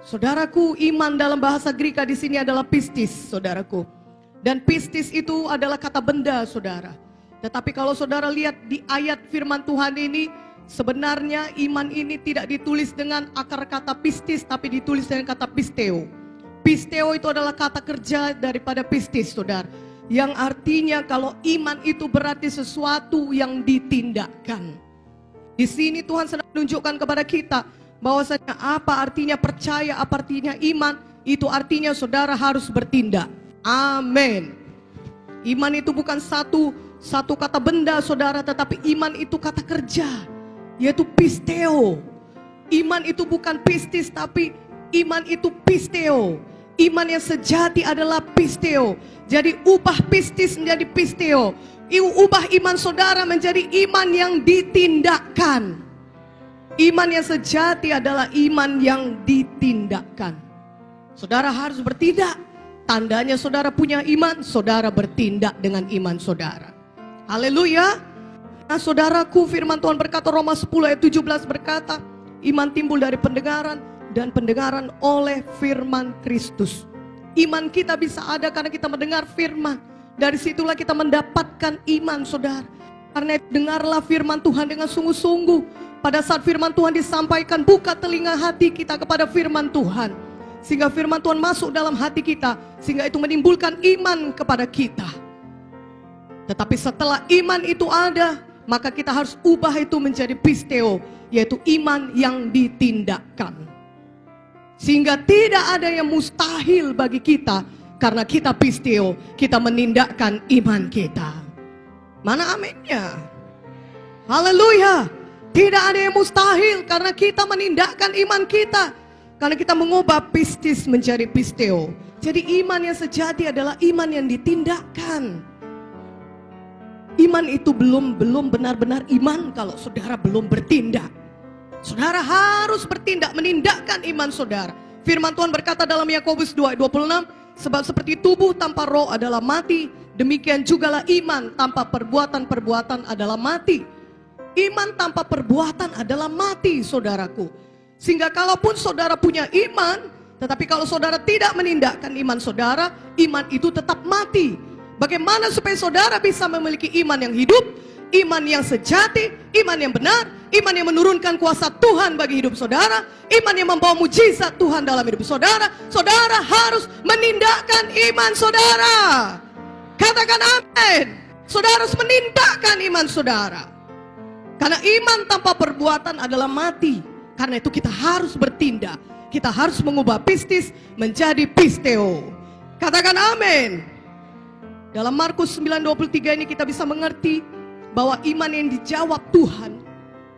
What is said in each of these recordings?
Saudaraku, iman dalam bahasa Greka di sini adalah pistis, saudaraku. Dan pistis itu adalah kata benda, saudara. Tetapi kalau saudara lihat di ayat firman Tuhan ini, sebenarnya iman ini tidak ditulis dengan akar kata pistis, tapi ditulis dengan kata pisteo. Pisteo itu adalah kata kerja daripada pistis, saudara. Yang artinya kalau iman itu berarti sesuatu yang ditindakkan. Di sini Tuhan sedang menunjukkan kepada kita bahwasanya apa artinya percaya, apa artinya iman. Itu artinya saudara harus bertindak. Amin. Iman itu bukan satu kata benda, saudara, tetapi iman itu kata kerja, yaitu pisteo. Iman itu bukan pistis, tapi iman itu pisteo. Iman yang sejati adalah pisteo. Jadi ubah pistis menjadi pisteo. Ubah iman saudara menjadi iman yang ditindakkan. Iman yang sejati adalah iman yang ditindakkan. Saudara harus bertindak. Tandanya saudara punya iman, saudara bertindak dengan iman saudara. Haleluya. Nah, saudaraku, firman Tuhan berkata, Roma 10 ayat 17 berkata, iman timbul dari pendengaran, dan pendengaran oleh firman Kristus. Iman kita bisa ada karena kita mendengar firman. Dari situlah kita mendapatkan iman, saudara. Karena dengarlah firman Tuhan dengan sungguh-sungguh. Pada saat firman Tuhan disampaikan, buka telinga hati kita kepada firman Tuhan. Sehingga firman Tuhan masuk dalam hati kita, sehingga itu menimbulkan iman kepada kita. Tetapi setelah iman itu ada, maka kita harus ubah itu menjadi pisteo, yaitu iman yang ditindakkan. Sehingga tidak ada yang mustahil bagi kita, karena kita pisteo, kita menindakkan iman kita. Mana aminnya? Haleluya. Tidak ada yang mustahil karena kita menindakkan iman kita. Karena kita mengubah pistis menjadi pisteo. Jadi iman yang sejati adalah iman yang ditindakkan. Iman itu belum benar-benar iman kalau saudara belum bertindak. Saudara harus bertindak, menindakkan iman saudara. Firman Tuhan berkata dalam Yakobus 2:26, sebab seperti tubuh tanpa roh adalah mati, demikian jugalah iman tanpa perbuatan-perbuatan adalah mati. Iman tanpa perbuatan adalah mati, saudaraku. Sehingga kalaupun saudara punya iman, tetapi kalau saudara tidak menindakkan iman saudara, iman itu tetap mati. Bagaimana supaya saudara bisa memiliki iman yang hidup, iman yang sejati, iman yang benar, iman yang menurunkan kuasa Tuhan bagi hidup saudara, iman yang membawa mujizat Tuhan dalam hidup saudara? Saudara harus menindakkan iman saudara. Katakan amin. Saudara harus menindakkan iman saudara. Karena iman tanpa perbuatan adalah mati. Karena itu kita harus bertindak. Kita harus mengubah pistis menjadi pisteo. Katakan amin. Dalam Markus 9:23 ini kita bisa mengerti bahwa iman yang dijawab Tuhan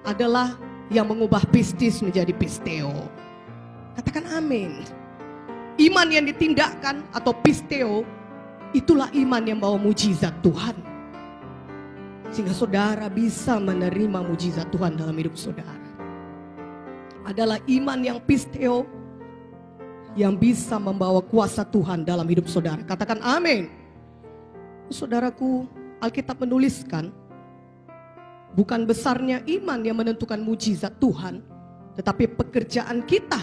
adalah yang mengubah pistis menjadi pisteo. Katakan amin. Iman yang ditindakkan atau pisteo, itulah iman yang bawa mujizat Tuhan. Sehingga saudara bisa menerima mujizat Tuhan dalam hidup saudara. Adalah iman yang pisteo yang bisa membawa kuasa Tuhan dalam hidup saudara. Katakan amin. Saudaraku, Alkitab menuliskan, bukan besarnya iman yang menentukan mujizat Tuhan, tetapi pekerjaan kita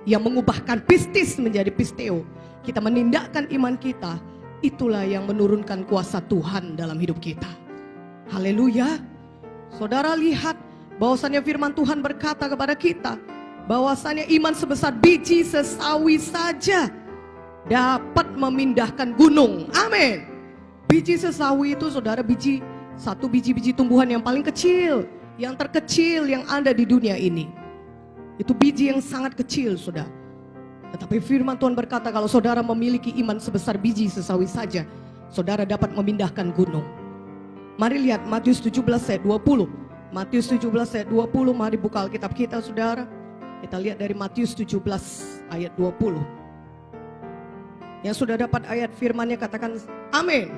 yang mengubahkan pistis menjadi pisteo. Kita menindakkan iman kita, itulah yang menurunkan kuasa Tuhan dalam hidup kita. Haleluya. Saudara lihat bahwasannya firman Tuhan berkata kepada kita, bahwasannya iman sebesar biji sesawi saja dapat memindahkan gunung. Amin. Biji sesawi itu saudara satu biji tumbuhan yang paling kecil, yang terkecil yang ada di dunia ini. Itu biji yang sangat kecil, saudara. Tetapi firman Tuhan berkata kalau saudara memiliki iman sebesar biji sesawi saja, saudara dapat memindahkan gunung. Mari lihat Matius 17 ayat 20. Matius 17 ayat 20, mari buka Alkitab kita saudara. Kita lihat dari Matius 17 ayat 20. Yang sudah dapat ayat firmannya katakan amin.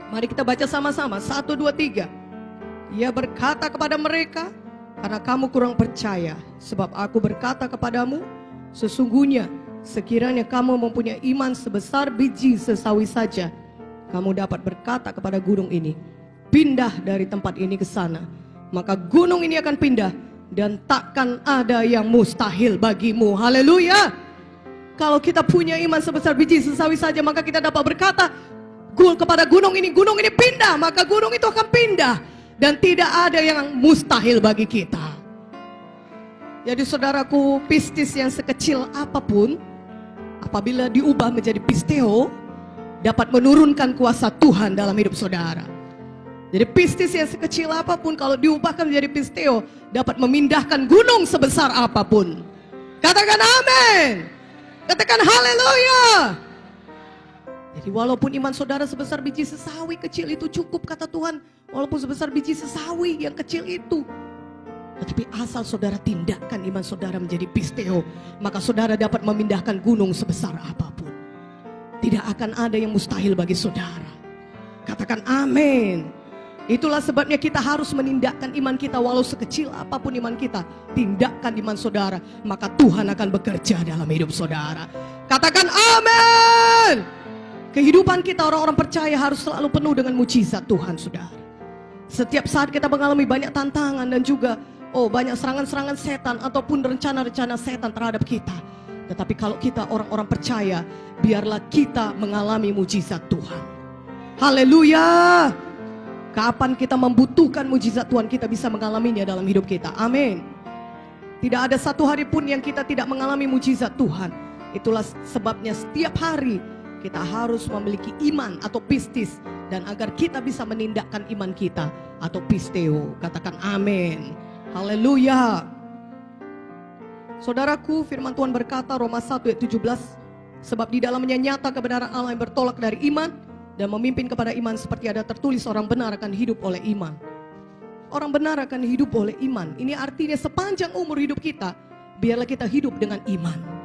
Mari kita baca sama-sama. 1, 2, 3. Ia berkata kepada mereka, karena kamu kurang percaya, sebab aku berkata kepadamu, sesungguhnya sekiranya kamu mempunyai iman sebesar biji sesawi saja, kamu dapat berkata kepada gunung ini, pindah dari tempat ini ke sana, maka gunung ini akan pindah dan takkan ada yang mustahil bagimu. Haleluya. Kalau kita punya iman sebesar biji sesawi saja, maka kita dapat berkata kepada gunung ini pindah, maka gunung itu akan pindah. Dan tidak ada yang mustahil bagi kita. Jadi saudaraku, pistis yang sekecil apapun, apabila diubah menjadi pisteo, dapat menurunkan kuasa Tuhan dalam hidup saudara. Jadi pistis yang sekecil apapun, kalau diubahkan menjadi pisteo, dapat memindahkan gunung sebesar apapun. Katakan amin. Katakan haleluya. Jadi walaupun iman saudara sebesar biji sesawi kecil itu cukup, kata Tuhan. Walaupun sebesar biji sesawi yang kecil itu, tetapi asal saudara tindakan iman saudara menjadi pisteo, maka saudara dapat memindahkan gunung sebesar apapun. Tidak akan ada yang mustahil bagi saudara. Katakan amin. Itulah sebabnya kita harus menindakkan iman kita, walau sekecil apapun iman kita. Tindakan iman saudara, maka Tuhan akan bekerja dalam hidup saudara. Katakan amin. Kehidupan kita orang-orang percaya harus selalu penuh dengan mujizat Tuhan, saudara. Setiap saat kita mengalami banyak tantangan dan juga banyak serangan-serangan setan ataupun rencana-rencana setan terhadap kita. Tetapi kalau kita orang-orang percaya, biarlah kita mengalami mujizat Tuhan. Haleluya. Kapan kita membutuhkan mujizat Tuhan, kita bisa mengalaminya dalam hidup kita. Amin. Tidak ada satu hari pun yang kita tidak mengalami mujizat Tuhan. Itulah sebabnya setiap hari kita harus memiliki iman atau pistis, dan agar kita bisa menindakkan iman kita atau pisteo. Katakan amin. Haleluya. Saudaraku, firman Tuhan berkata Roma 1 ayat 17, sebab di dalamnya nyata kebenaran Allah yang bertolak dari iman dan memimpin kepada iman, seperti ada tertulis, orang benar akan hidup oleh iman. Orang benar akan hidup oleh iman. Ini artinya sepanjang umur hidup kita, biarlah kita hidup dengan iman.